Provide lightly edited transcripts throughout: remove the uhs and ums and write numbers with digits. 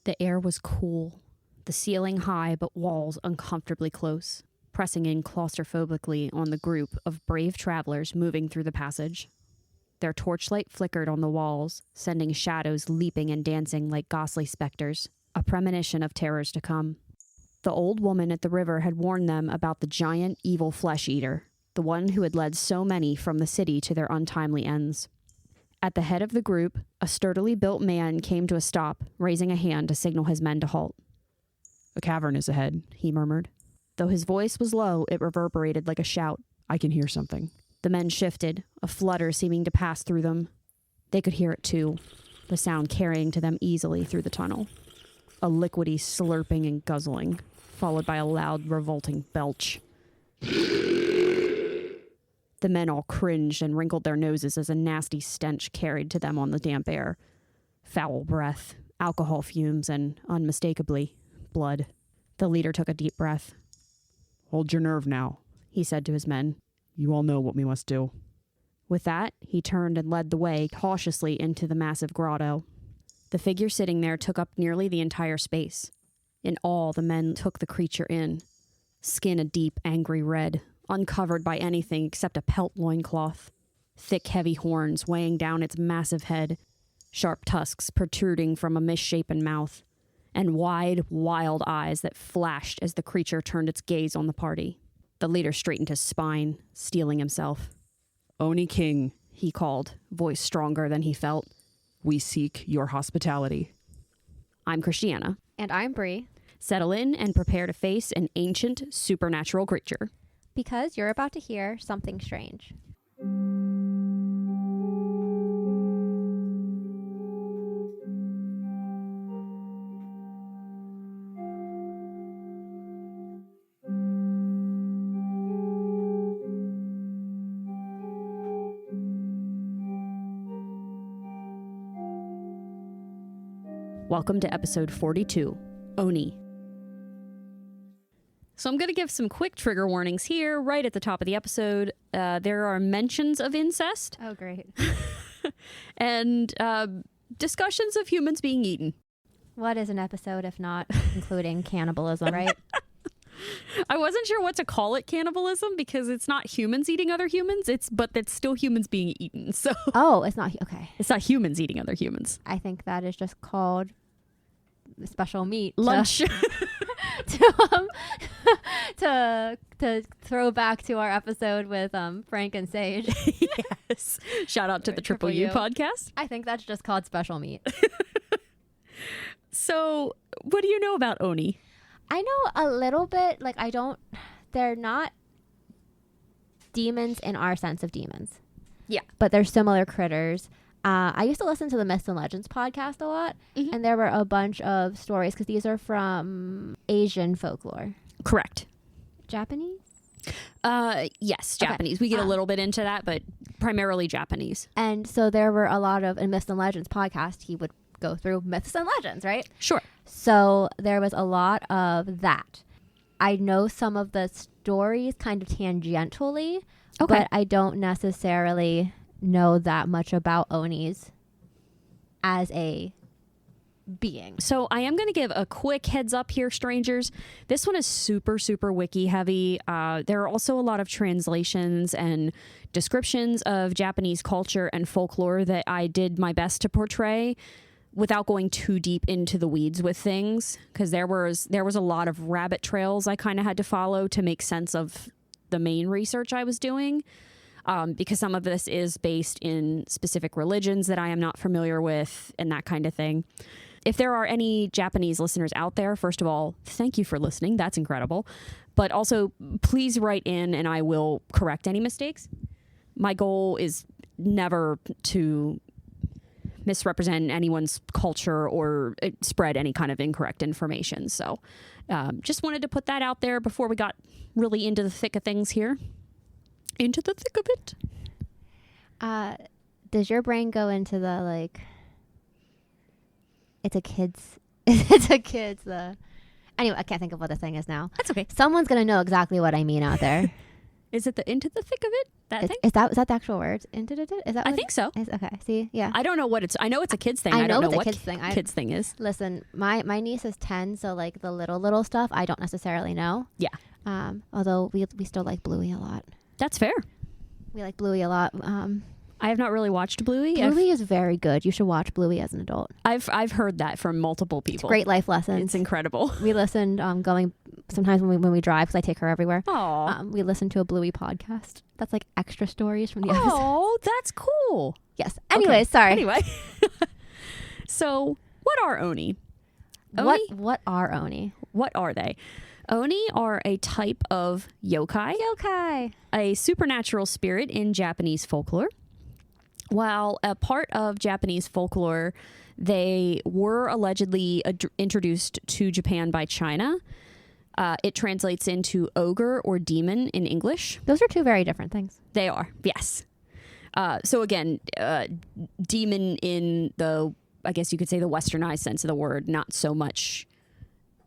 The air was cool, the ceiling high but walls uncomfortably close, pressing in claustrophobically on the group of brave travelers moving through the passage. Their torchlight flickered on the walls, sending shadows leaping and dancing like ghostly specters, a premonition of terrors to come. The old woman at the river had warned them about the giant evil flesh-eater, the one who had led so many from the city to their untimely ends. At the head of the group, a sturdily built man came to a stop, raising a hand to signal his men to halt. "A cavern is ahead," he murmured. Though his voice was low, it reverberated like a shout. "I can hear something." The men shifted, a flutter seeming to pass through them. They could hear it too, the sound carrying to them easily through the tunnel. A liquidy slurping and guzzling, followed by a loud, revolting belch. The men all cringed and wrinkled their noses as a nasty stench carried to them on the damp air. Foul breath, alcohol fumes, and, unmistakably, blood. The leader took a deep breath. "Hold your nerve now," he said to his men. "You all know what we must do." With that, he turned and led the way cautiously into the massive grotto. The figure sitting there took up nearly the entire space. In awe, the men took the creature in. Skin a deep, angry red, uncovered by anything except a pelt loincloth. Thick, heavy horns weighing down its massive head. Sharp tusks protruding from a misshapen mouth. And wide, wild eyes that flashed as the creature turned its gaze on the party. The leader straightened his spine, steeling himself. "Oni King," he called, voice stronger than he felt. "We seek your hospitality." I'm Christiana. And I'm Bree. Settle in and prepare to face an ancient, supernatural creature. Because you're about to hear something strange. Welcome to episode 42, Oni. So I'm going to give some quick trigger warnings here right at the top of the episode. There are mentions of incest. Oh, great. And discussions of humans being eaten. What is an episode if not including cannibalism, right? I wasn't sure what to call it cannibalism because it's not humans eating other humans, but it's still humans being eaten. So Oh, it's not. Okay. it's not humans eating other humans. I think that is just called special meat. Lunch. To throw back to our episode with Frank and Sage. Yes. Shout out to the Triple Triple U U. podcast. I think that's just called special meat. So what do you know about Oni? I know a little bit. They're not demons in our sense of demons. Yeah. But they're similar critters. I used to listen to the Myths and Legends podcast a lot, and there were a bunch of stories because these are from Asian folklore. Correct. Japanese? Yes, Japanese. We get a little bit into that, but primarily Japanese. And so there were a lot of, in Myths and Legends podcast, he would go through Myths and Legends, right? Sure. So there was a lot of that. I know some of the stories kind of tangentially, but I don't necessarily know that much about Onis as a being. So I am going to give a quick heads up here, strangers. This one is super, super wiki heavy. There are also a lot of translations and descriptions of Japanese culture and folklore that I did my best to portray without going too deep into the weeds with things, because there was a lot of rabbit trails I kind of had to follow to make sense of the main research I was doing. Because some of this is based in specific religions that I am not familiar with and that kind of thing. If there are any Japanese listeners out there, first of all, thank you for listening. That's incredible. But also, please write in and I will correct any mistakes. My goal is never to misrepresent anyone's culture or spread any kind of incorrect information. So just wanted to put that out there before we got really into the thick of things here. Into the thick of it. Does your brain go into the it's a kid's anyway, I can't think of what the thing is now. That's okay. Someone's gonna know exactly what I mean out there. Is it the into the thick of it? Is that the actual word? Is that? I think so. Okay. See, yeah. I don't know what it's. I know it's a kids thing. I don't know know it's a what kids thing. kids thing is. Listen, my niece is 10, so like the little stuff I don't necessarily know. Yeah. Although we still like Bluey a lot. That's fair. We like Bluey a lot. I have not really watched Bluey. Bluey is very good. You should watch Bluey as an adult. I've heard that from multiple people. It's great life lessons. It's incredible. We listened going sometimes when we drive because I take her everywhere. Oh, we listen to a Bluey podcast. That's like extra stories from the episode. oh, that's cool. Yes. Anyways, sorry. Anyway, so what are Oni? What are Oni? What are they? Oni are a type of yokai, a supernatural spirit in Japanese folklore. While a part of Japanese folklore, they were allegedly introduced to Japan by China. It translates into ogre or demon in English. Those are two very different things. They are, yes. So again, demon in the, I guess you could say the westernized sense of the word, not so much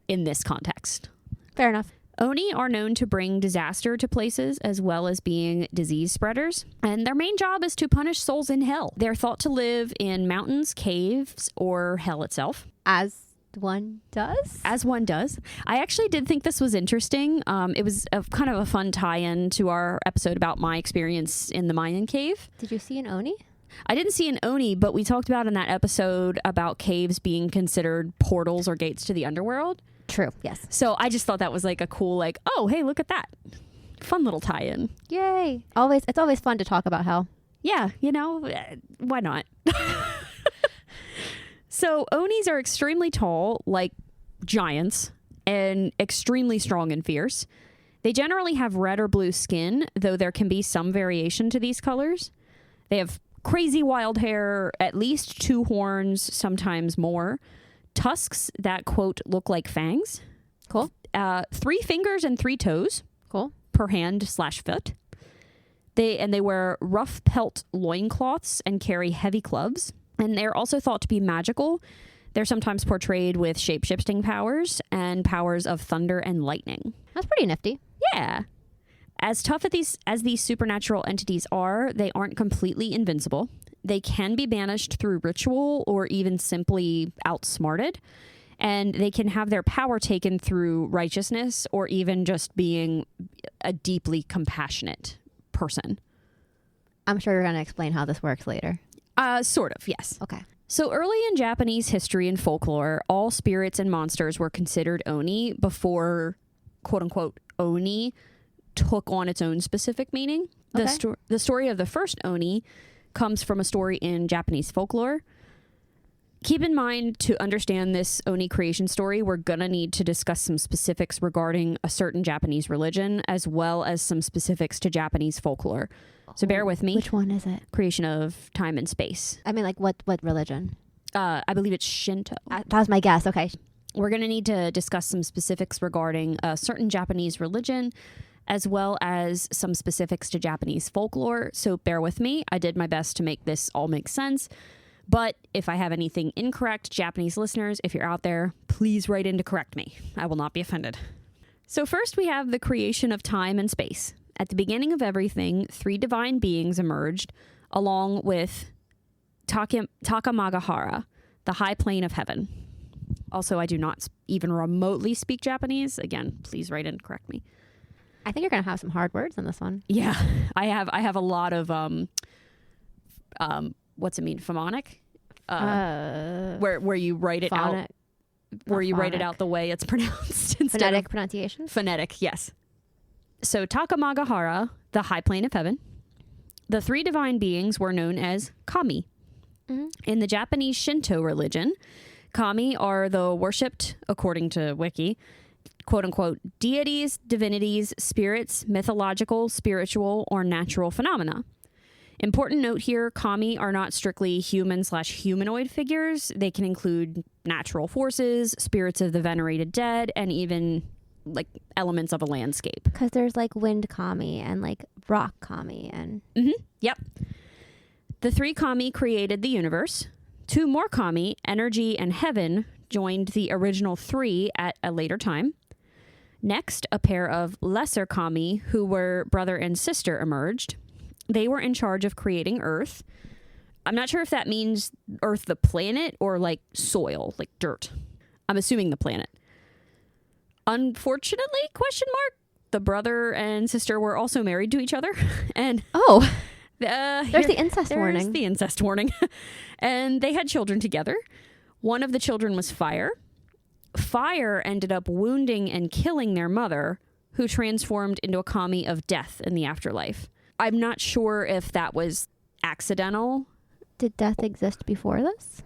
in this context. Fair enough. Oni are known to bring disaster to places as well as being disease spreaders, and their main job is to punish souls in hell. They're thought to live in mountains, caves, or hell itself. As one does? As one does. I actually did think this was interesting. It was kind of a fun tie-in to our episode about my experience in the Mayan cave. Did you see an Oni? I didn't see an Oni, but we talked about in that episode about caves being considered portals or gates to the underworld. True, yes. So I just thought that was like a cool, like, oh, hey, look at that. Fun little tie-in. Yay. It's always fun to talk about hell. Yeah, why not? So Onis are extremely tall, like giants, and extremely strong and fierce. They generally have red or blue skin, though there can be some variation to these colors. They have crazy wild hair, at least 2 horns, sometimes more. Tusks that, quote, look like fangs. Cool. 3 fingers and 3 toes. Cool. Per hand/foot. They wear rough pelt loincloths and carry heavy clubs. And they're also thought to be magical. They're sometimes portrayed with shape-shifting powers and powers of thunder and lightning. That's pretty nifty. Yeah. As tough as these supernatural entities are, they aren't completely invincible. They can be banished through ritual or even simply outsmarted. And they can have their power taken through righteousness or even just being a deeply compassionate person. I'm sure you're going to explain how this works later. Sort of, yes. Okay. So early in Japanese history and folklore, all spirits and monsters were considered Oni before, quote unquote, Oni took on its own specific meaning. Okay. The story of the first Oni comes from a story in Japanese folklore. Keep in mind, to understand this Oni creation story, we're going to need to discuss some specifics regarding a certain Japanese religion, as well as some specifics to Japanese folklore. So bear with me. Which one is it? Creation of time and space. I mean, like, what religion? I believe it's Shinto. That was my guess. Okay. We're going to need to discuss some specifics regarding a certain Japanese religion, as well as some specifics to Japanese folklore. So bear with me. I did my best to make this all make sense. But if I have anything incorrect, Japanese listeners, if you're out there, please write in to correct me. I will not be offended. So first we have the creation of time and space. At the beginning of everything, 3 divine beings emerged, along with Takamagahara, the high plane of heaven. Also, I do not even remotely speak Japanese. Again, please write in to correct me. I think you're going to have some hard words in this one. Yeah, I have a lot of what's it mean? Phonic? Where you write it out. Where you write it out the way it's pronounced. Phonetic pronunciation? Phonetic, yes. So Takamagahara, the high plane of heaven. The 3 divine beings were known as kami. Mm-hmm. In the Japanese Shinto religion, kami are the worshipped, according to Wiki, quote unquote, deities, divinities, spirits, mythological, spiritual, or natural phenomena. Important note here, kami are not strictly human/humanoid figures. They can include natural forces, spirits of the venerated dead, and even like elements of a landscape. Because there's like wind kami and like rock kami and... Mm-hmm. Yep. The 3 kami created the universe. 2 more kami, energy and heaven, joined the original 3 at a later time. Next, a pair of lesser kami, who were brother and sister, emerged. They were in charge of creating Earth. I'm not sure if that means Earth the planet or like soil, like dirt. I'm assuming the planet. Unfortunately, the brother and sister were also married to each other. And there's the incest warning. There's the incest warning. And they had children together. One of the children was Fire. Fire ended up wounding and killing their mother, who transformed into a kami of death in the afterlife. I'm not sure if that was accidental. Did death exist before this?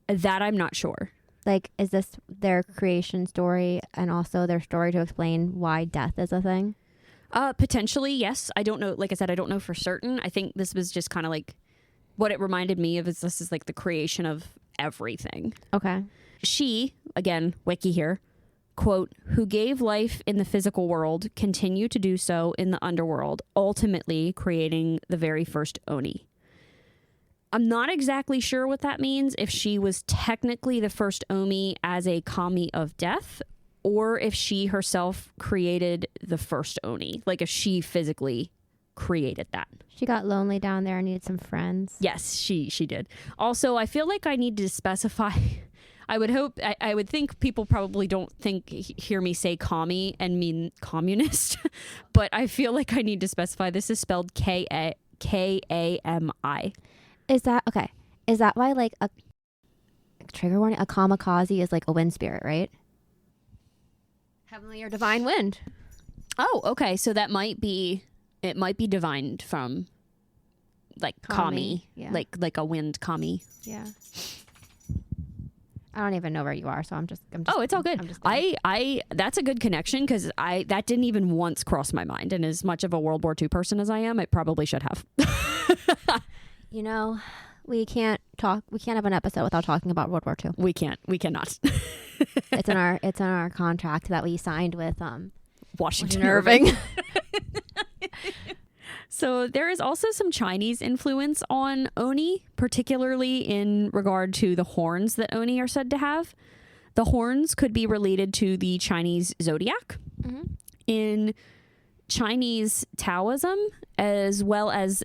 That I'm not sure. Like, is this their creation story and also their story to explain why death is a thing? Potentially, yes. I don't know. Like I said, I don't know for certain. I think this was just kind of like what it reminded me of is this is like the creation of everything. Okay. She, again, wiki here, quote, who gave life in the physical world, continue to do so in the underworld, ultimately creating the very first Oni. I'm not exactly sure what that means, if she was technically the first Oni as a kami of death, or if she herself created the first Oni, like if she physically created that. She got lonely down there and needed some friends. Yes, she did. Also, I feel like I need to specify... I would think people probably don't hear me say commie and mean communist, but I feel like I need to specify this is spelled Kami. Is that okay? Is that why like a trigger warning? A kamikaze is like a wind spirit, right? Heavenly or divine wind. Oh, okay. So it might be divined from like kami, yeah. like a wind kami. Yeah. I don't even know where you are, so I'm just oh, it's all good. I that's a good connection because that didn't even once cross my mind. And as much of a World War II person as I am, I probably should have. You know, we can't have an episode without talking about World War II. We cannot. It's in our contract that we signed with Washington Irving. So there is also some Chinese influence on Oni, particularly in regard to the horns that Oni are said to have. The horns could be related to the Chinese zodiac. Mm-hmm. In Chinese Taoism, as well as,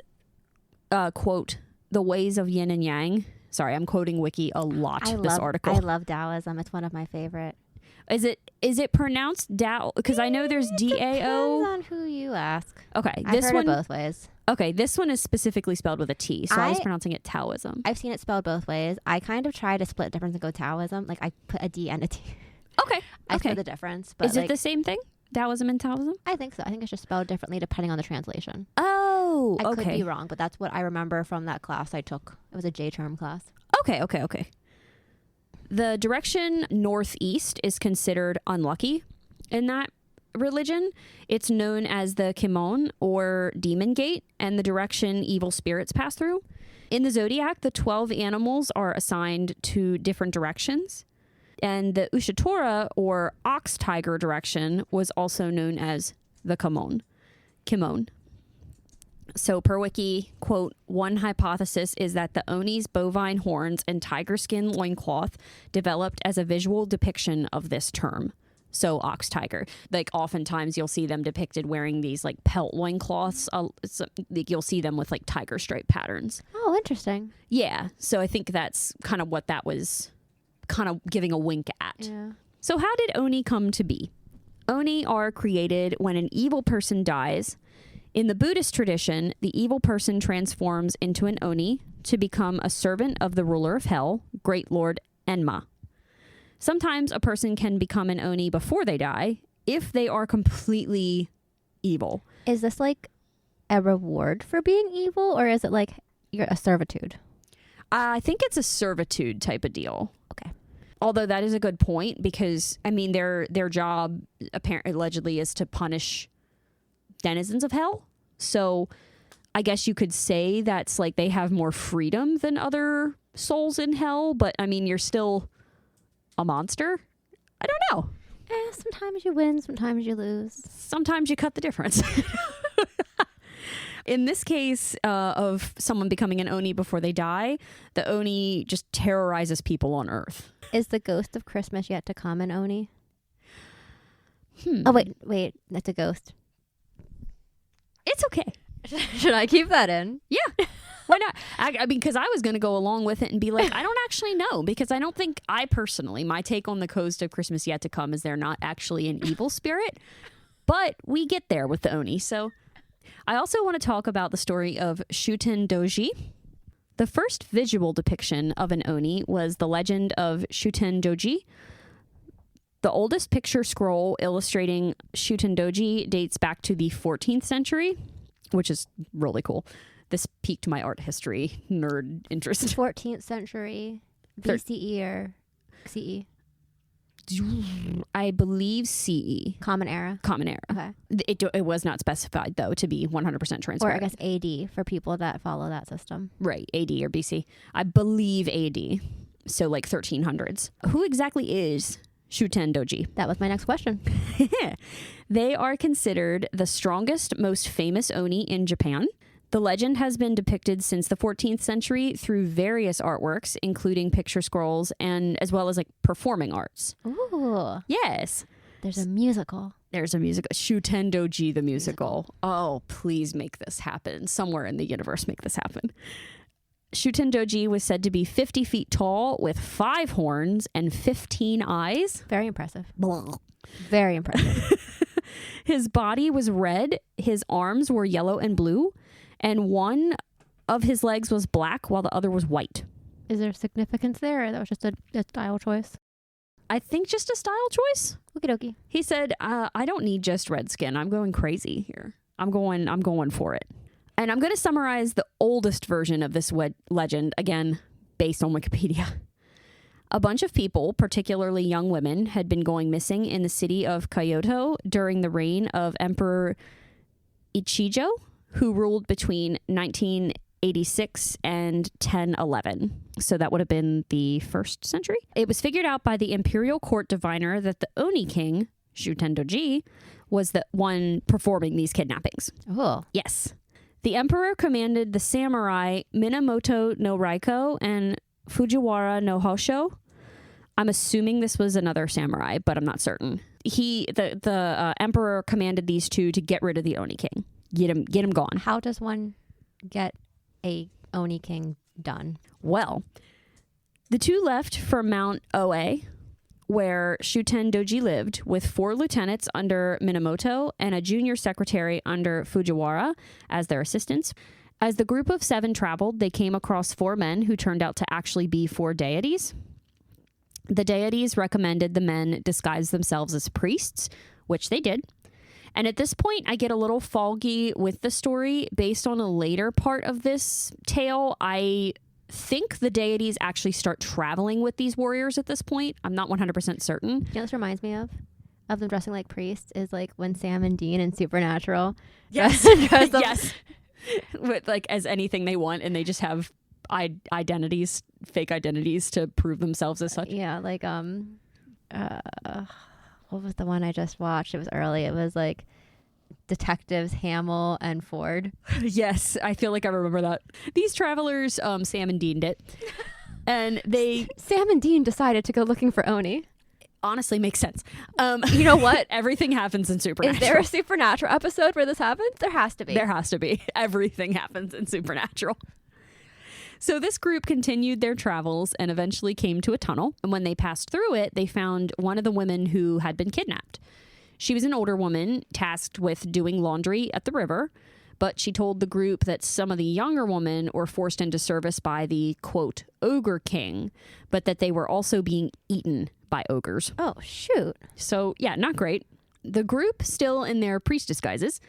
quote, the ways of yin and yang. Sorry, I'm quoting Wiki a lot, this article. I love Taoism. It's one of my favorite. Is it pronounced Dao? Because I know there's DAO. Depends on who you ask. Okay, I've heard it both ways. Okay, this one is specifically spelled with a T, so I was pronouncing it Taoism. I've seen it spelled both ways. I kind of try to split the difference and go Taoism. Like I put a D and a T. Okay. I split the difference. But is it the same thing? Taoism and Taoism? I think so. I think it's just spelled differently depending on the translation. Oh, I could be wrong, but that's what I remember from that class I took. It was a J-term class. Okay. The direction northeast is considered unlucky in that religion. It's known as the Kimon or Demon Gate, and the direction evil spirits pass through. In the zodiac, the 12 animals are assigned to different directions. And the Ushitora or ox tiger direction was also known as the Kimon. So per wiki, quote, one hypothesis is that the Oni's bovine horns and tiger skin loincloth developed as a visual depiction of this term. So ox tiger. Like oftentimes you'll see them depicted wearing these like pelt loincloths. You'll see them with like tiger stripe patterns. Oh, interesting. Yeah. So I think that's kind of what that was kind of giving a wink at. Yeah. So how did Oni come to be? Oni are created when an evil person dies. In the Buddhist tradition, the evil person transforms into an Oni to become a servant of the ruler of hell, Great Lord Enma. Sometimes a person can become an Oni before they die if they are completely evil. Is this like a reward for being evil, or is it like you're a servitude? I think it's a servitude type of deal. Okay. Although that is a good point because, I mean, their job allegedly is to punish denizens of hell. So I guess you could say that's like they have more freedom than other souls in hell. But, I mean, you're still a monster. I don't know. Sometimes you win, sometimes you lose. Sometimes you cut the difference. In this case of someone becoming an Oni before they die, the Oni just terrorizes people on Earth. Is the ghost of Christmas yet to come an Oni? Oh, wait. That's a ghost. It's okay. Should I keep that in? Yeah. Why not? I mean, because I was going to go along with it and be like, I don't actually know, because I don't think I personally, my take on the Ghost of Christmas Yet to Come is they're not actually an evil spirit, but we get there with the Oni. So I also want to talk about the story of Shuten Doji. The first visual depiction of an Oni was the legend of Shuten Doji. The oldest picture scroll illustrating Shuten Doji dates back to the 14th century, which is really cool. This piqued my art history nerd interest. 14th century BCE or CE? I believe CE. Common era. Common era. Okay. It was not specified, though, to be 100% transparent. Or I guess AD for people that follow that system. Right, AD or BC. I believe AD, so like 1300s. Who exactly is Shuten Doji? That was my next question. They are considered the strongest, most famous Oni in Japan. The legend has been depicted since the 14th century through various artworks, including picture scrolls and as well as like performing arts. Ooh. Yes. There's a musical. There's a musical. Shuten Doji, the musical. Oh, please make this happen. Somewhere in the universe, make this happen. Shuten Doji was said to be 50 feet tall with 5 horns and 15 eyes. Very impressive. Very impressive. His body was red. His arms were yellow and blue. And one of his legs was black while the other was white. Is there significance there, or that was just a style choice? I think just a style choice. Okie dokie. He said, I don't need just red skin. I'm going crazy here. I'm going for it. And I'm going to summarize the oldest version of this legend, again, based on Wikipedia. A bunch of people, particularly young women, had been going missing in the city of Kyoto during the reign of Emperor Ichijo, who ruled between 1986 and 1011. So that would have been the 1st century. It was figured out by the imperial court diviner that the Oni king, Shuten Doji, was the one performing these kidnappings. Oh. Yes. The emperor commanded the samurai Minamoto no Raiko and Fujiwara no Hosho. I'm assuming this was another samurai, but I'm not certain. The emperor commanded these two to get rid of the Oni king. Get him gone. How does one get a Oni king done? Well, the two left for Mount Oe, where Shuten Doji lived, with 4 lieutenants under Minamoto and a junior secretary under Fujiwara as their assistants. As the group of 7 traveled, they came across 4 men who turned out to actually be 4 deities. The deities recommended the men disguise themselves as priests, which they did. And at this point, I get a little foggy with the story. Based on a later part of this tale, I think the deities actually start traveling with these warriors at this point. I'm not 100% certain. You know what this reminds me of them dressing like priests is like when Sam and Dean in Supernatural Yes. dress up. Yes. With like as anything they want, and they just have identities, fake identities to prove themselves as such. Yeah, like what was the one I just watched? It was early. It was like detectives Hamill and Ford. Yes, I feel like I remember that. These travelers, Sam and Dean did. And they Sam and Dean decided to go looking for Oni. honestly makes sense. You know what? Everything happens in Supernatural. Is there a Supernatural episode where this happens? There has to be. There has to be. Everything happens in Supernatural. So this group continued their travels and eventually came to a tunnel. And when they passed through it, they found one of the women who had been kidnapped. She was an older woman tasked with doing laundry at the river, but she told the group that some of the younger women were forced into service by the, quote, ogre king, but that they were also being eaten by ogres. Oh, shoot. So, yeah, not great. The group, still in their priest disguises,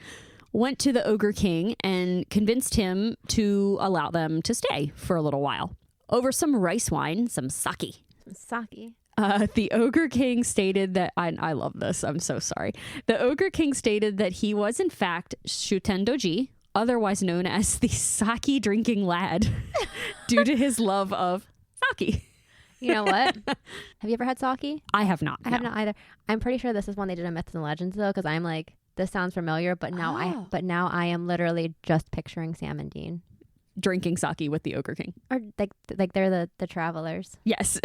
went to the ogre king and convinced him to allow them to stay for a little while. Over some rice wine, some sake. Sake. The ogre king stated that, I love this, I'm so sorry. The ogre king stated that he was in fact Shuten Doji, otherwise known as the sake drinking lad, due to his love of sake. You know what? Have you ever had sake? I have not. I have not either. I'm pretty sure this is one they did in Myths and Legends though, because I'm like, this sounds familiar, but now I am literally just picturing Sam and Dean Drinking sake with the ogre king. or like they're the travelers. Yes.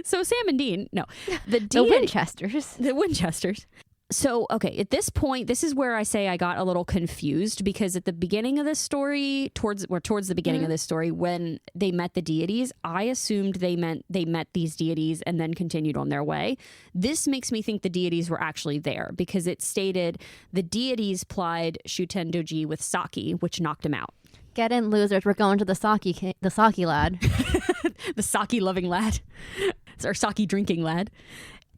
So Sam and Dean, no. The The Winchesters. The Winchesters. So, okay, at this point, this is where I say I got a little confused because at the beginning of this story, towards the beginning of this story, when they met the deities, I assumed they met these deities and then continued on their way. This makes me think the deities were actually there because it stated the deities plied Shutendoji with sake, which knocked him out. Get in, losers. We're going to the sake lad. The sake loving lad, or sake drinking lad.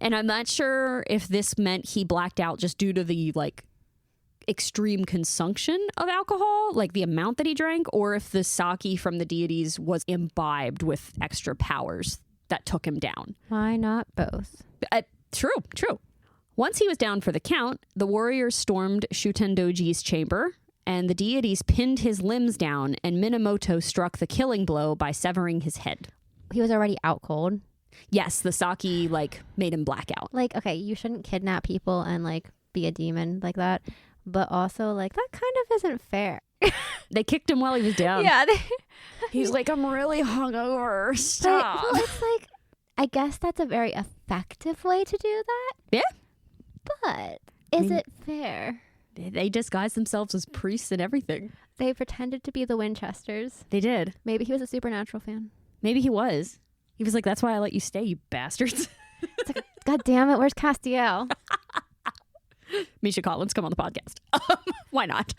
And I'm not sure if this meant he blacked out just due to the like extreme consumption of alcohol, like the amount that he drank, or if the sake from the deities was imbibed with extra powers that took him down. Why not both? True. Once he was down for the count, the warriors stormed Shutendoji's chamber, and the deities pinned his limbs down, and Minamoto struck the killing blow by severing his head. He was already out cold. Yes, the sake like made him black out. Like, okay, you shouldn't kidnap people and like be a demon like that, but also like that kind of isn't fair. They kicked him while he was down. Yeah, He's like, I'm really hungover. Stop. Well, it's like, I guess that's a very effective way to do that. Yeah. But is it fair? They disguised themselves as priests and everything. They pretended to be the Winchesters. They did. Maybe he was a Supernatural fan. Maybe he was. He was like, that's why I let you stay, you bastards. It's like, God damn it, where's Castiel? Misha Collins, come on the podcast. Why not?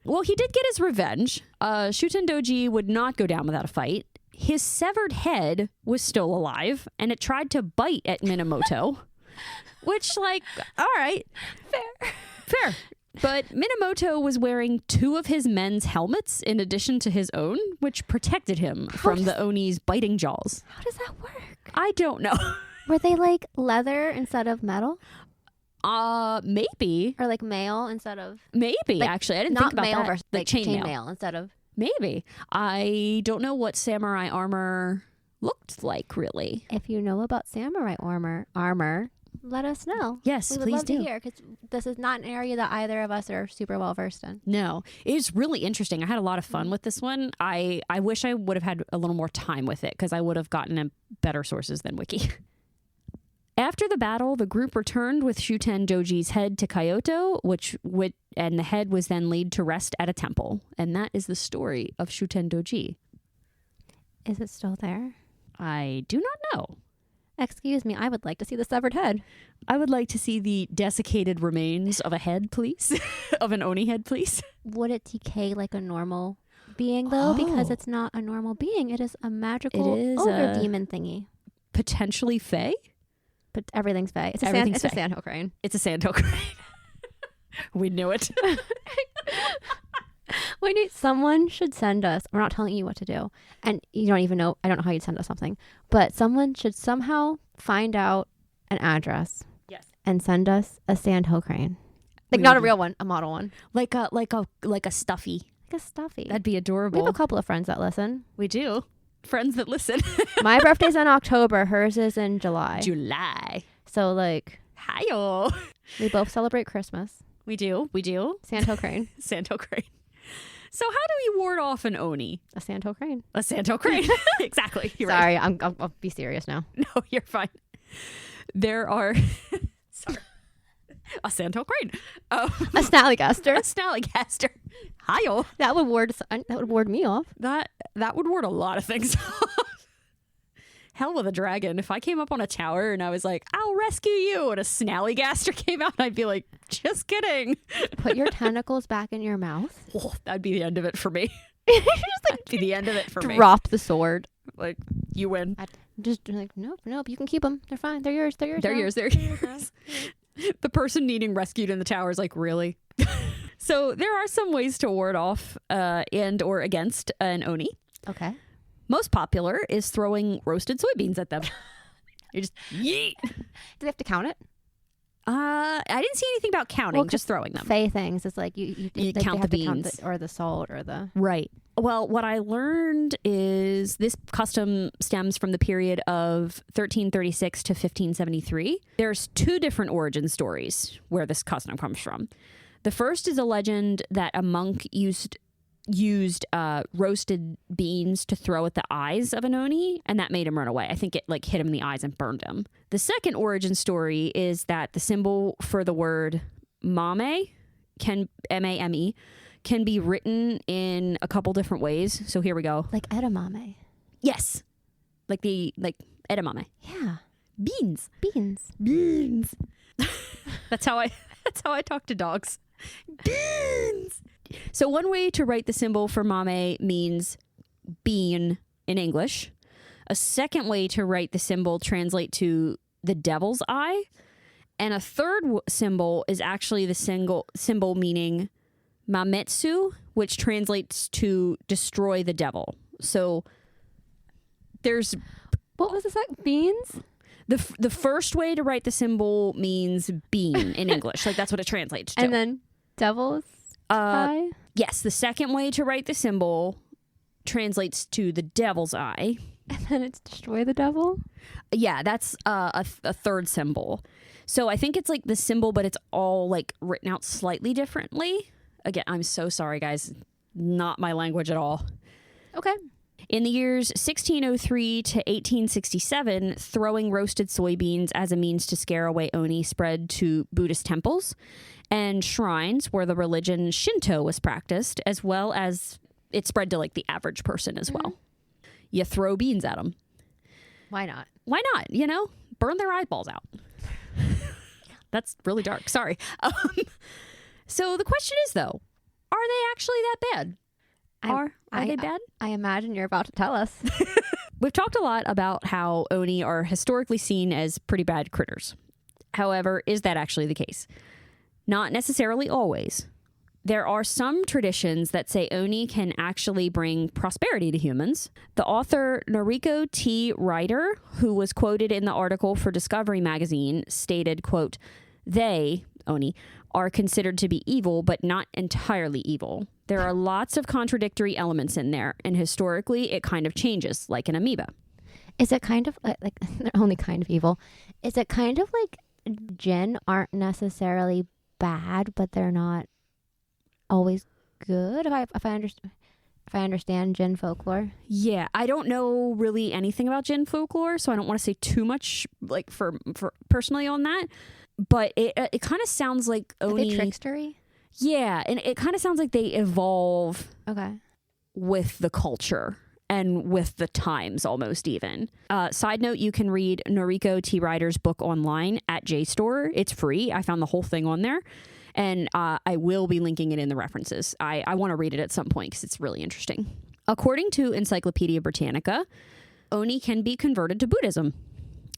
Well, he did get his revenge. Shutendoji would not go down without a fight. His severed head was still alive, and it tried to bite at Minamoto. Which, like, all right. Fair. But Minamoto was wearing 2 of his men's helmets in addition to his own, which protected him from the Oni's biting jaws. How does that work? I don't know. Were they like leather instead of metal? Maybe. Or like mail instead of... Maybe, like, actually. I didn't not think about mail that. versus Like chain mail instead of... Maybe. I don't know what samurai armor looked like, really. If you know about samurai armor, let us know. Yes, we would please love do. to hear, because this is not an area that either of us are super well versed in. No, it's really interesting. I had a lot of fun with this one. I wish I would have had a little more time with it because I would have gotten a better sources than Wiki. After the battle, the group returned with Shutendoji's head to Kyoto, and the head was then laid to rest at a temple. And that is the story of Shutendoji. Is it still there? I do not know. Excuse me, I would like to see the severed head. I would like to see the desiccated remains of a head, please. Of an Oni head, please. Would it decay like a normal being, though? Because it's not a normal being. It is a magical ogre demon thingy. Potentially fae? But everything's fae. It's a sandhill crane. It's a sandhill crane. We knew it. Someone should send us, we're not telling you what to do, and you don't even know, I don't know how you'd send us something, but someone should somehow find out an address. Yes. And send us a sandhill crane. Like, not a real one, a model one. Like a stuffy. Like a stuffy. That'd be adorable. We have a couple of friends that listen. We do. Friends that listen. My birthday's in October. Hers is in July. So, like... Hi-yo. We both celebrate Christmas. We do. Sandhill crane. Sandhill crane. So how do we ward off an Oni? A sandhill crane. A sandhill crane. Exactly. You're Sorry, right. I'll be serious now. No, you're fine. There are... Sorry. A sandhill crane. A snallygaster. A snallygaster. Hi-yo. That would ward me off. That would ward a lot of things off. Hell with a dragon. If I came up on a tower and I was like, I'll rescue you, and a snallygaster came out, I'd be like, just kidding. Put your tentacles back in your mouth. Oh, that'd be the end of it for me. Just like That'd be the end of it for me. Drop the sword. Like, you win. I'd just like, nope, you can keep them. They're fine. They're yours. They're yours. The person needing rescued in the tower is like, really? So there are some ways to ward off and or against an Oni. Okay. Most popular is throwing roasted soybeans at them. You just yeet. Do they have to count it? I didn't see anything about counting, Well, just throwing them. Fae things. It's like you count the beans. To count or the salt or the... Right. Well, what I learned is this custom stems from the period of 1336 to 1573. There's 2 different origin stories where this custom comes from. The first is a legend that a monk used used roasted beans to throw at the eyes of an Oni, and that made him run away. I think it like hit him in the eyes and burned him. The second origin story is that the symbol for the word mame M-A-M-E can be written in a couple different ways. So here we go. Like edamame. Yes. Like edamame. Yeah. Beans. Beans. That's how I talk to dogs. Beans. So one way to write the symbol for mame means bean in English. A second way to write the symbol translate to the devil's eye. And a third symbol is actually the symbol meaning mametsu, which translates to destroy the devil. So there's... What was the second? Beans? The first way to write the symbol means bean in English. Like that's what it translates to. And then devil's eye? Yes, the second way to write the symbol translates to the devil's eye. And then it's destroy the devil? Yeah, that's a third symbol. So I think it's like the symbol, but it's all like written out slightly differently. Again, I'm so sorry, guys. Not my language at all. Okay. In the years 1603 to 1867, throwing roasted soybeans as a means to scare away Oni spread to Buddhist temples and shrines where the religion Shinto was practiced, as well as it spread to like the average person as well. You throw beans at them. Why not? Why not? You know, burn their eyeballs out. That's really dark. Sorry. So the question is, though, are they actually that bad? Are they bad? I imagine you're about to tell us. We've talked a lot about how Oni are historically seen as pretty bad critters. However, is that actually the case? Not necessarily always. There are some traditions that say Oni can actually bring prosperity to humans. The author Noriko T. Ryder, who was quoted in the article for Discovery magazine, stated, quote, "They, Oni, are considered to be evil, but not entirely evil. There are lots of contradictory elements in there, and historically it kind of changes, like an amoeba." Is it kind of like they're only kind of evil? Is it kind of like jinn aren't necessarily bad, but they're not always good? If I understand jinn folklore. Yeah, I don't know really anything about jinn folklore, so I don't want to say too much like for personally on that. But it kind of sounds like Oni. Are they trickstery? Yeah, and it kind of sounds like they evolve with the culture and with the times almost even. Side note, you can read Noriko T. Ryder's book online at JSTOR. It's free. I found the whole thing on there. And I will be linking it in the references. I want to read it at some point because it's really interesting. According to Encyclopedia Britannica, Oni can be converted to Buddhism.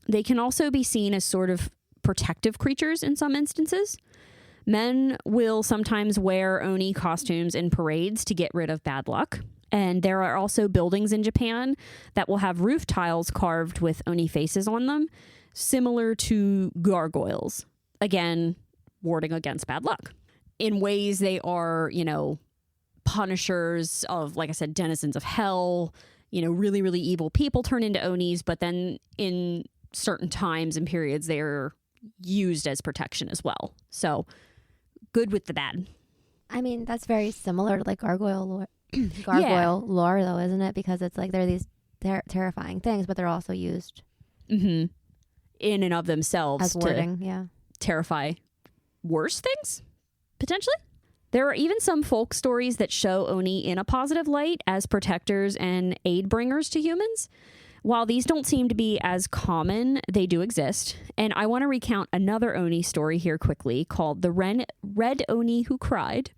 They can also be seen as sort of protective creatures in some instances. Men will sometimes wear Oni costumes in parades to get rid of bad luck. And there are also buildings in Japan that will have roof tiles carved with Oni faces on them, similar to gargoyles. Again, warding against bad luck. In ways they are, punishers of, like I said, denizens of hell, really, really evil people turn into Onis, but then in certain times and periods, they're used as protection as well. So good with the bad. I mean, that's very similar to like gargoyle lore. Lore, though, isn't it? Because it's like they're these terrifying things, but they're also used in and of themselves as warding, to terrify worse things, potentially. There are even some folk stories that show Oni in a positive light as protectors and aid bringers to humans. While these don't seem to be as common, they do exist. And I want to recount another Oni story here quickly called The Red Oni Who Cried,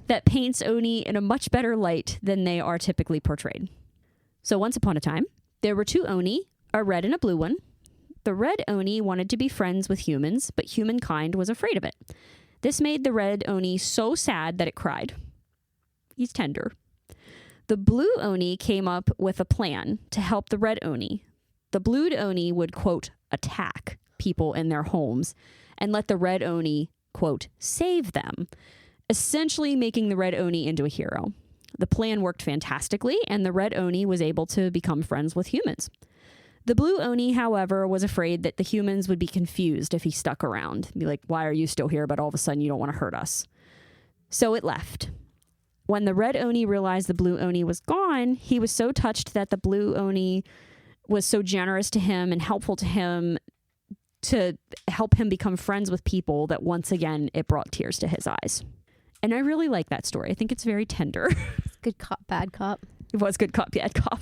that paints Oni in a much better light than they are typically portrayed. So once upon a time, there were two Oni, a red and a blue one. The red Oni wanted to be friends with humans, but humankind was afraid of it. This made the red Oni so sad that it cried. He's tender. The blue Oni came up with a plan to help the red Oni. The blue Oni would, quote, attack people in their homes and let the red Oni, quote, save them, essentially making the red Oni into a hero. The plan worked fantastically, and the red Oni was able to become friends with humans. The blue Oni, however, was afraid that the humans would be confused if he stuck around. Be like, why are you still here, but all of a sudden you don't want to hurt us? So it left. When the red Oni realized the blue Oni was gone, he was so touched that the blue Oni was so generous to him and helpful to him to help him become friends with people that once again it brought tears to his eyes. And I really like that story. I think it's very tender. It's good cop, bad cop. It was good cop, bad cop.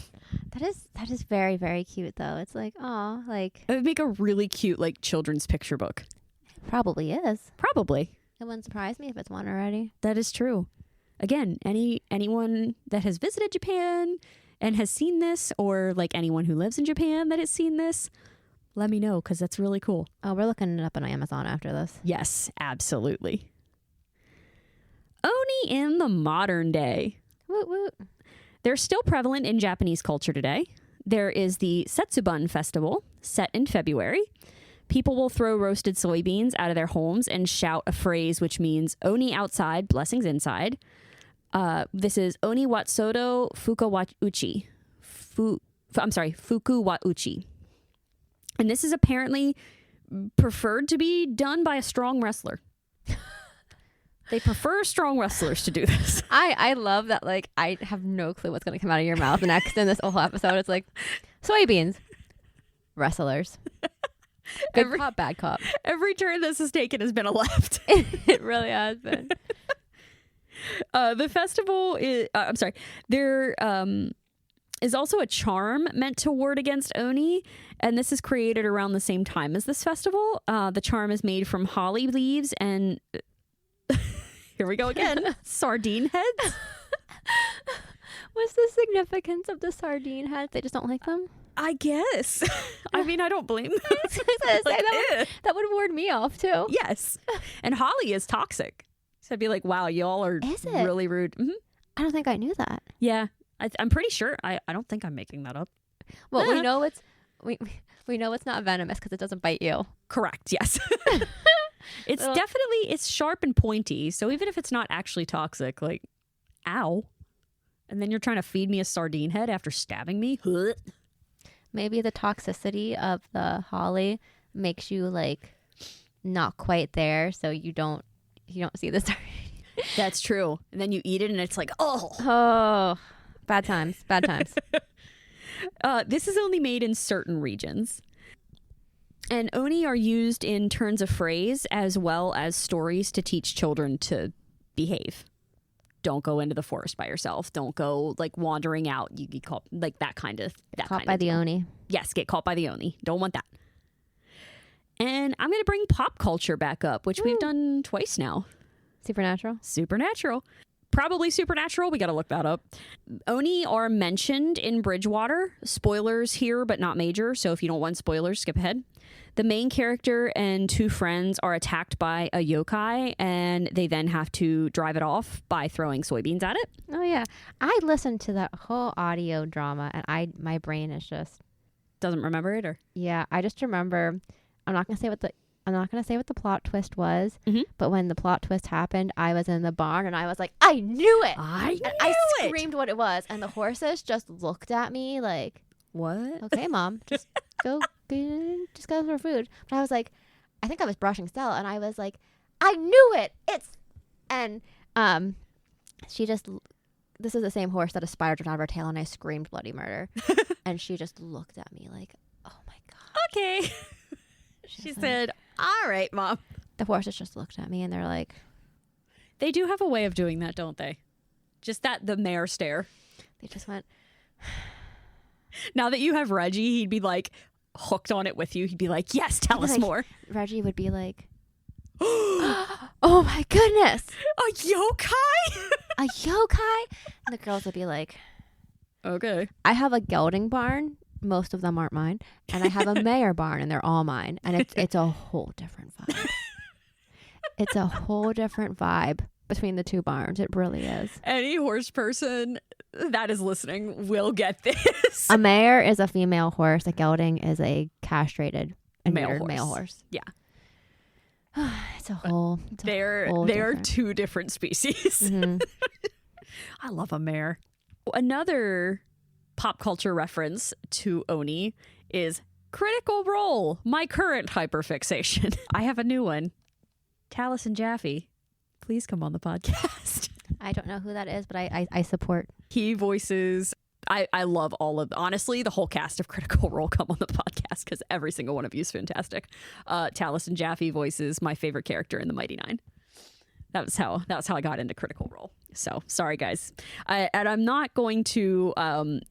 That is very, very cute though. It's like, oh, like It would make a really cute like children's picture book. it probably is. Probably. It wouldn't surprise me if it's one already. That is true. Again, anyone that has visited Japan and has seen this, or like anyone who lives in Japan that has seen this, let me know because that's really cool. Oh, we're looking it up on Amazon after this. Yes, absolutely. Oni in the modern day. Woot woot. They're still prevalent in Japanese culture today. There is the Setsubun Festival, set in February. People will throw roasted soybeans out of their homes and shout a phrase which means Oni outside, blessings inside. This is Oni Watsodo Fuku wa Uchi. Fuku wa Uchi. And this is apparently preferred to be done by a strong wrestler. They prefer strong wrestlers to do this. I love that. Like, I have no clue what's going to come out of your mouth next in this whole episode. It's like soybeans, wrestlers, good cop, bad cop. Every turn this has taken has been a left. It really has been. The festival is, there is also a charm meant to ward against Oni, and this is created around the same time as this festival. The charm is made from holly leaves and here we go again, sardine heads. What's the significance of the sardine heads? They just don't like them? I guess. I mean, I don't blame them. That would ward me off too. Yes. And holly is toxic. So I'd be like, wow, y'all are really rude. Mm-hmm. I don't think I knew that. Yeah. I'm pretty sure. I don't think I'm making that up. Well, we know we know it's not venomous because it doesn't bite you. Correct. Yes. It's definitely, it's sharp and pointy. So even if it's not actually toxic, like, ow. And then you're trying to feed me a sardine head after stabbing me. Maybe the toxicity of the holly makes you like not quite there, so you don't see the sardine. That's true. And then you eat it and it's like, bad times. This is only made in certain regions. And Oni are used in turns of phrase as well as stories to teach children to behave. Don't go into the forest by yourself. Don't go like wandering out. You get caught, like that kind of. Caught by the Oni. Yes, get caught by the Oni. Don't want that. And I'm going to bring pop culture back up, which we've done twice now. Supernatural. Probably supernatural. We got to look that up. Oni are mentioned in Bridgewater. Spoilers here, but not major. So if you don't want spoilers, skip ahead. The main character and two friends are attacked by a yokai, and they then have to drive it off by throwing soybeans at it. Oh yeah, I listened to that whole audio drama, and my brain is just doesn't remember it, or I just remember. I'm not gonna say what the plot twist was, but when the plot twist happened, I was in the barn and I was like, I knew it. I screamed what it was, and the horses just looked at me like, what? Okay, Mom, just go for food. But I was like, I think I was brushing Stella, and I was like, I knew it. She just. This is the same horse that a spider jumped out of her tail, and I screamed bloody murder, and she just looked at me like, oh my god. Okay. She said, all right, Mom. The horses just looked at me and they're like... They do have a way of doing that, don't they? Just the mare stare. They just went... Now that you have Reggie, he'd be like hooked on it with you. He'd be like, yes, tell us more. Reggie would be like... Oh my goodness. A yokai? A yokai? And the girls would be like... Okay. I have a gelding barn. Most of them aren't mine. And I have a mayor barn, and they're all mine. And it's a whole different vibe. It's a whole different vibe between the two barns. It really is. Any horse person that is listening will get this. A mare is a female horse. A gelding is a castrated and male horse. Yeah. It's a whole. They're two different species. Mm-hmm. I love a mare. Another pop culture reference to Oni is Critical Role, my current hyperfixation. I have a new one. Tallis and Jaffe, please come on the podcast. I don't know who that is, but I support. He voices. I love honestly, the whole cast of Critical Role come on the podcast because every single one of you is fantastic. Taliesin Jaffe voices my favorite character in the Mighty Nine. That's how I got into Critical Role. So sorry, guys. And I'm not going to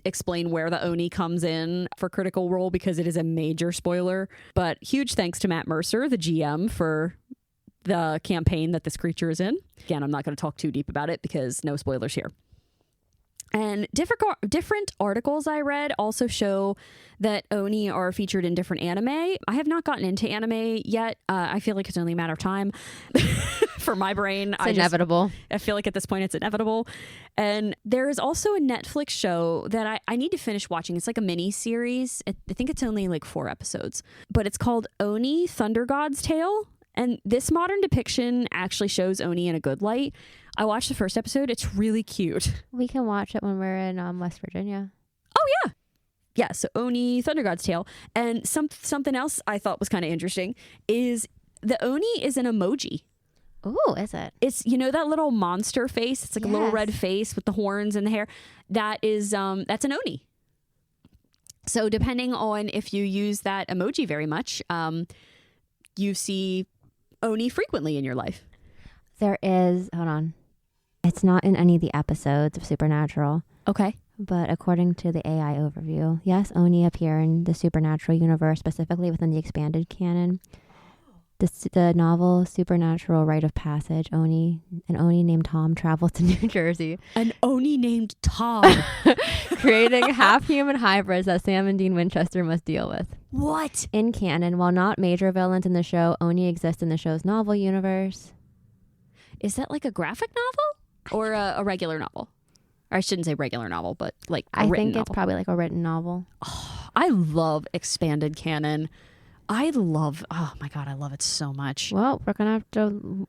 explain where the Oni comes in for Critical Role because it is a major spoiler. But huge thanks to Matt Mercer, the GM, for the campaign that this creature is in. Again, I'm not going to talk too deep about it because no spoilers here. And different articles I read also show that Oni are featured in different anime. I have not gotten into anime yet. I feel like it's only a matter of time for my brain. It's inevitable. I feel like at this point it's inevitable. And there is also a Netflix show that I need to finish watching. It's like a mini series. I think it's only like 4 episodes, but it's called Oni Thunder God's Tale. And this modern depiction actually shows Oni in a good light. I watched the first episode. It's really cute. We can watch it when we're in West Virginia. Oh, yeah. Yeah, so Oni, Thunder God's Tale. And something else I thought was kind of interesting is the Oni is an emoji. Ooh, is it? It's, that little monster face. It's like a little red face with the horns and the hair. That is, that's an Oni. So depending on if you use that emoji very much, you see Oni frequently in your life. There is, hold on. It's not in any of the episodes of Supernatural. Okay. But according to the AI overview, yes, Oni appear in the Supernatural universe, specifically within the expanded canon. The novel Supernatural Rite of Passage, an Oni named Tom travels to New Jersey. An Oni named Tom. Creating half-human hybrids that Sam and Dean Winchester must deal with. What? In canon, while not major villains in the show, Oni exist in the show's novel universe. Is that like a graphic novel or a regular novel? Or I shouldn't say regular novel, but like a I written think it's novel. probably like a written novel. Oh, I love expanded canon. Oh my God, I love it so much. Well, we're going to have to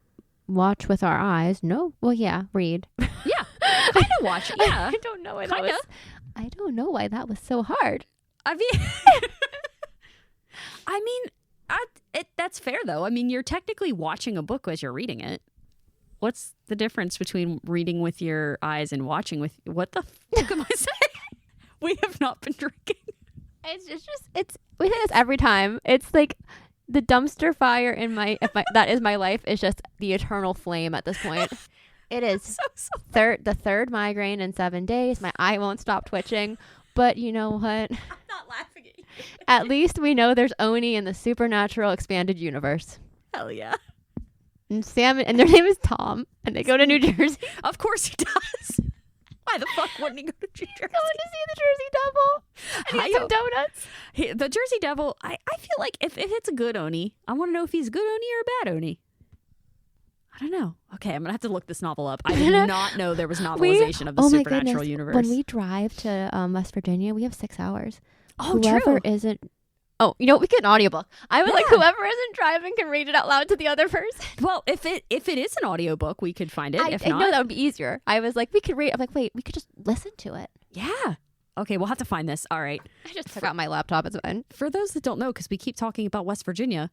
watch with our eyes. No? Well, yeah, read. Yeah, kind of watch. Yeah. I don't know why I don't know why that was so hard. I mean, that's fair though. I mean, you're technically watching a book as you're reading it. What's the difference between reading with your eyes and watching with... What the fuck am I saying? We have not been drinking. We say this every time. It's like the dumpster fire in that is my life is just the eternal flame at this point. It is the third migraine in 7 days. My eye won't stop twitching. But you know what? I'm not laughing at you. At least we know there's Oni in the Supernatural expanded universe. Hell yeah. And Sam and their name is Tom, and they go to New Jersey. Of course he does. Why the fuck wouldn't he go to New Jersey? Going to see the Jersey Devil and eat some donuts. The Jersey Devil, I feel like if it's a good Oni, I want to know if he's a good Oni or a bad Oni. I don't know. Okay, I'm going to have to look this novel up. I did not know there was novelization of the Supernatural universe. When we drive to West Virginia, we have 6 hours. Oh, Whoever true. isn't... Oh, we get an audiobook. I was like, whoever isn't driving can read it out loud to the other person. Well, if it is an audiobook, we could find it. If not, I know that would be easier. I was like, we could read. I'm like, wait, we could just listen to it. Yeah. Okay, we'll have to find this. All right. I just took out my laptop. It's fine. For those that don't know, because we keep talking about West Virginia,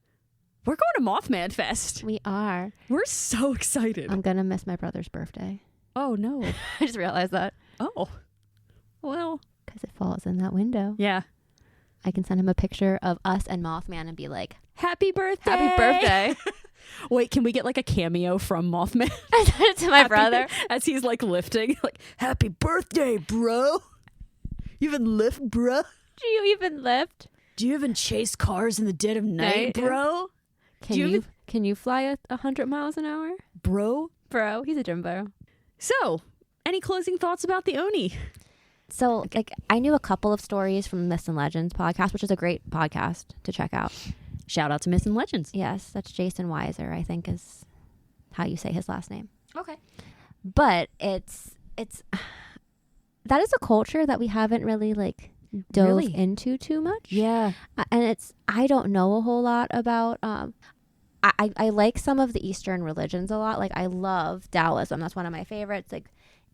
we're going to Mothman Fest. We are. We're so excited. I'm going to miss my brother's birthday. Oh, no. I just realized that. Oh. Well. Because it falls in that window. Yeah. I can send him a picture of us and Mothman and be like, Happy birthday. Happy birthday. Wait, can we get like a cameo from Mothman? I sent it to my brother. As he's like lifting. Like, happy birthday, bro. You even lift, bro? Do you even lift? Do you even chase cars in the dead of night, bro? Can you fly 100 miles an hour? Bro? Bro, he's a Jimbo. So, any closing thoughts about the Oni? So, I knew a couple of stories from Myths and Legends podcast, which is a great podcast to check out. Shout out to Myths and Legends. Yes, that's Jason Weiser, I think is how you say his last name. Okay. But it's that is a culture that we haven't really dove into too much. Yeah. And I don't know a whole lot about I like some of the Eastern religions a lot. Like I love Taoism. That's one of my favorites.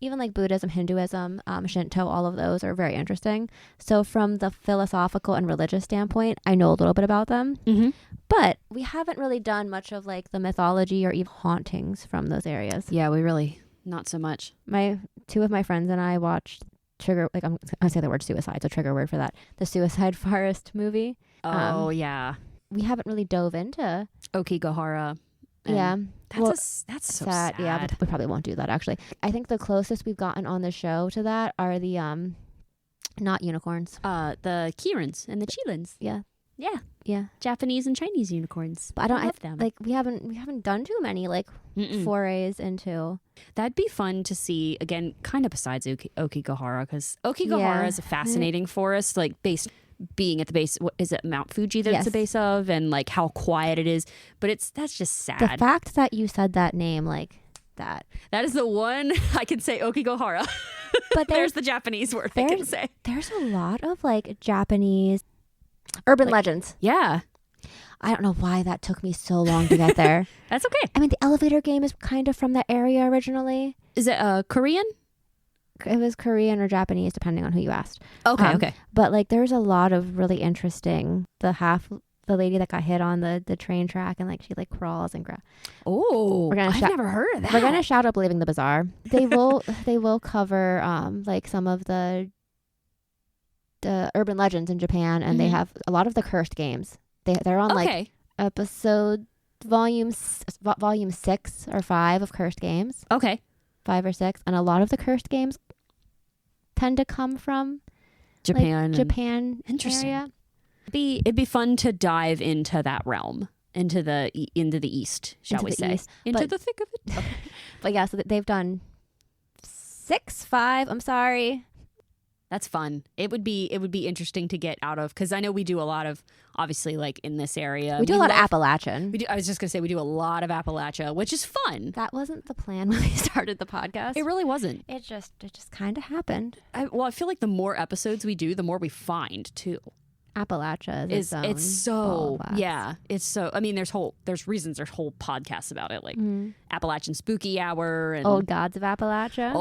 Even Buddhism, Hinduism, Shinto, all of those are very interesting. So from the philosophical and religious standpoint, I know a little bit about them. Mm-hmm. But we haven't really done much of the mythology or even hauntings from those areas. Yeah, we really Not so much. Two of my friends and I watched I'm gonna say the word suicide, so trigger word for that. The Suicide Forest movie. Oh, yeah. We haven't really dove into Okigahara. Yeah. That's so sad. Yeah, we probably won't do that actually. I think the closest we've gotten on the show to that are the not unicorns. The Kirins and the Chilins. Yeah. Yeah. Yeah. Japanese and Chinese unicorns. But I love them. Like we haven't done too many forays into. That'd be fun to see again, kind of besides Okigahara, because Okigahara is a fascinating forest, like being at the base. What is it, Mount Fuji that it's the base of, and like how quiet it is. But that's just sad. The fact that you said that name like that. That is the one I can say, Okigahara. But there's the Japanese word I can say. There's a lot of like Japanese urban legends. Yeah. I don't know why that took me so long to get there. That's okay. I mean, the elevator game is kind of from that area originally. Is it Korean? It was Korean or Japanese, depending on who you asked. Okay. But like, there's a lot of really interesting. The lady that got hit on the train track and like she like crawls and Oh, I've never heard of that. We're gonna shout out Believing the Bazaar. They will cover like some of the urban legends in Japan, and they have a lot of the cursed games. They're on like episode volume 6 or 5 of cursed games. Okay. 5 or 6, and a lot of the cursed games tend to come from Japan. Japan Interesting. area. It'd be fun to dive into that realm, into the east, shall we say? Into the thick of it. But yeah, so they've done 5. I'm sorry. That's fun. It would be interesting to get out of, because I know we do a lot of, obviously, like in this area. We do a lot of Appalachian. I was just gonna say we do a lot of Appalachia, which is fun. That wasn't the plan when we started the podcast. It really wasn't. It just kind of happened. I feel like the more episodes we do, the more we find too. Appalachia is it's so I mean there's reasons there's whole podcasts about it, like Appalachian Spooky Hour and Old Gods of Appalachia.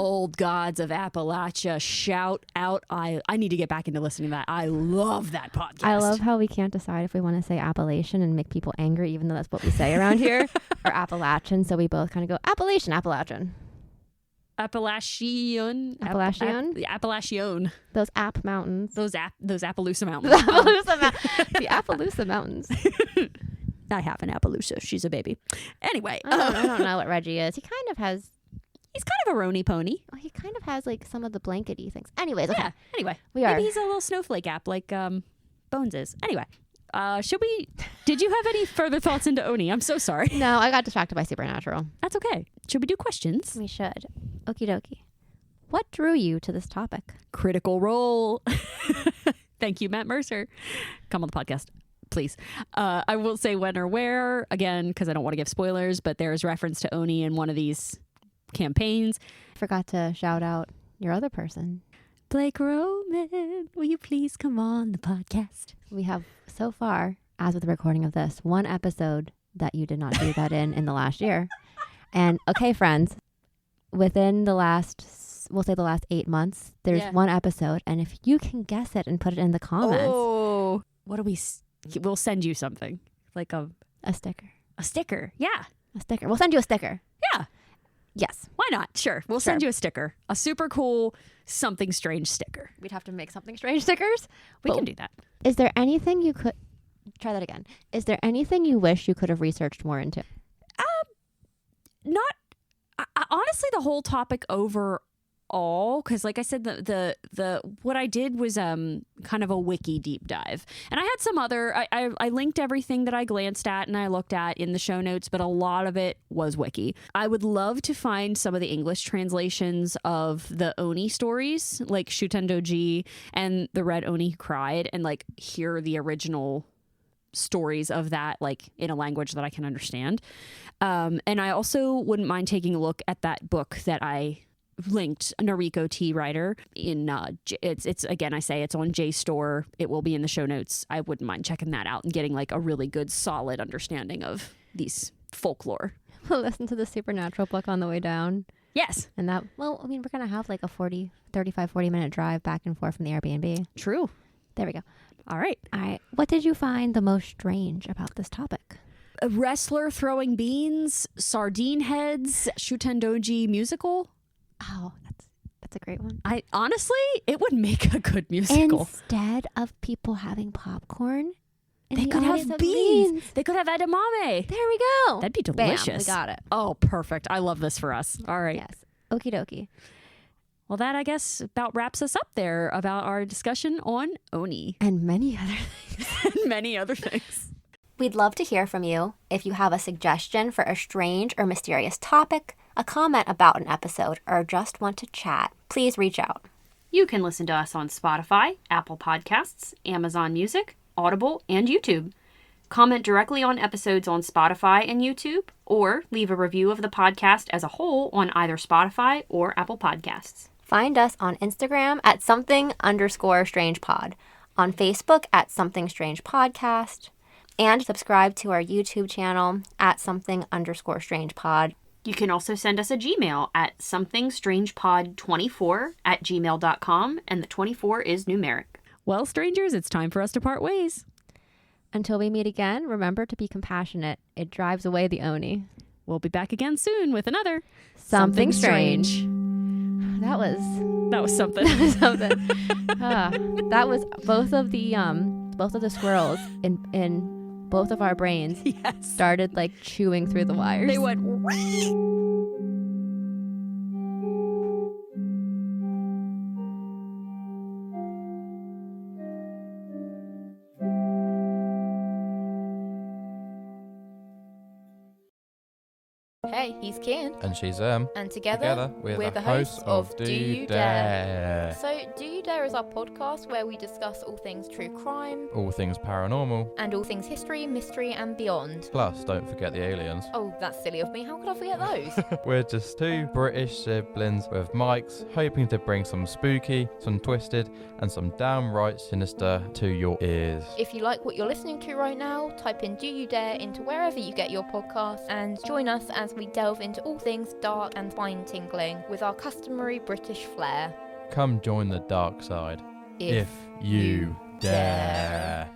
Shout out. I need to get back into listening to that. I love that podcast. I love how we can't decide if we want to say Appalachian and make people angry, even though that's what we say around here, or Appalachian, so we both kind of go Appalachian. Appalachian. Those App Mountains. Those Appaloosa Mountains. The Appaloosa Mountains. I have an Appaloosa. She's a baby. Anyway. I don't know what Reggie is. He's kind of a rony pony. Well, he kind of has like some of the blankety things. Anyways, okay. Yeah. Anyway. Maybe he's a little snowflake app like Bones is. Anyway. Did you have any further thoughts into Oni? I'm so sorry. No, I got distracted by Supernatural. That's okay. Should we do questions? We should. Okie dokie. What drew you to this topic? Critical Role. Thank you, Matt Mercer. Come on the podcast, please. I won't say when or where, again, because I don't want to give spoilers, but there is reference to Oni in one of these campaigns. I forgot to shout out your other person. Blake Roman, will you please come on the podcast? We have so far, as of the recording of this, one episode that you did not do that in the last year. And okay, friends, within the last 8 months, there's one episode. And if you can guess it and put it in the comments. Oh, we'll send you something like a sticker. A sticker. Yeah. A sticker. We'll send you a sticker. Yeah. Yes. Why not? Sure. We'll send you a sticker. A super cool something strange sticker. We'd have to make something strange stickers. We can do that. Is there anything you could try that again? Is there anything you wish you could have researched more into? Honestly, the whole topic overall, because like I said, the what I did was kind of a wiki deep dive, and I had some other. I linked everything that I glanced at and I looked at in the show notes, but a lot of it was wiki. I would love to find some of the English translations of the Oni stories, like Shutendoji and the Red Oni Who Cried, and like hear the original stories of that, like in a language that I can understand. And I also wouldn't mind taking a look at that book that I linked, Noriko T. Writer, in it's again, I say it's on JSTOR. It will be in the show notes. I wouldn't mind checking that out and getting like a really good solid understanding of these folklore. We'll listen to the Supernatural book on the way down. Yes. And we're gonna have like a 40 minute drive back and forth from the Airbnb. True. There we go. All right. What did you find the most strange about this topic? A wrestler throwing beans, sardine heads, Shutendoji musical. Oh, that's a great one. I honestly, it would make a good musical. Instead of people having popcorn, They could have beans. They could have edamame. There we go. That'd be Bam, delicious. we got it. Oh, perfect. I love this for us. All right. Yes. Okie dokie. Well, that, I guess, about wraps us up there about our discussion on Oni And many other things. and many other things. We'd love to hear from you. If you have a suggestion for a strange or mysterious topic, a comment about an episode, or just want to chat, please reach out. You can listen to us on Spotify, Apple Podcasts, Amazon Music, Audible, and YouTube. Comment directly on episodes on Spotify and YouTube, or leave a review of the podcast as a whole on either Spotify or Apple Podcasts. Find us on Instagram at something_strange_pod, on Facebook at Something Strange Podcast, and subscribe to our YouTube channel at something_strange_pod. You can also send us a Gmail at somethingstrangepod24@gmail.com, and the 24 is numeric. Well, strangers, it's time for us to part ways. Until we meet again, remember to be compassionate. It drives away the Oni. We'll be back again soon with another Something Strange. That was something. something. That was both of the squirrels in both of our brains started like chewing through the wires. They went. Hey, he's Kian. And she's Em. And together we're the hosts of Do You Dare. So, Do You Dare is our podcast where we discuss all things true crime, All things paranormal. and all things history, mystery, and beyond. Plus, don't forget the aliens. Oh, that's silly of me. How could I forget those? We're just two British siblings with mics, hoping to bring some spooky, some twisted, and some downright sinister to your ears. If you like what you're listening to right now, type in Do You Dare into wherever you get your podcasts and join us as we delve into all things dark and spine-tingling with our customary British flair. Come join the dark side. If you dare.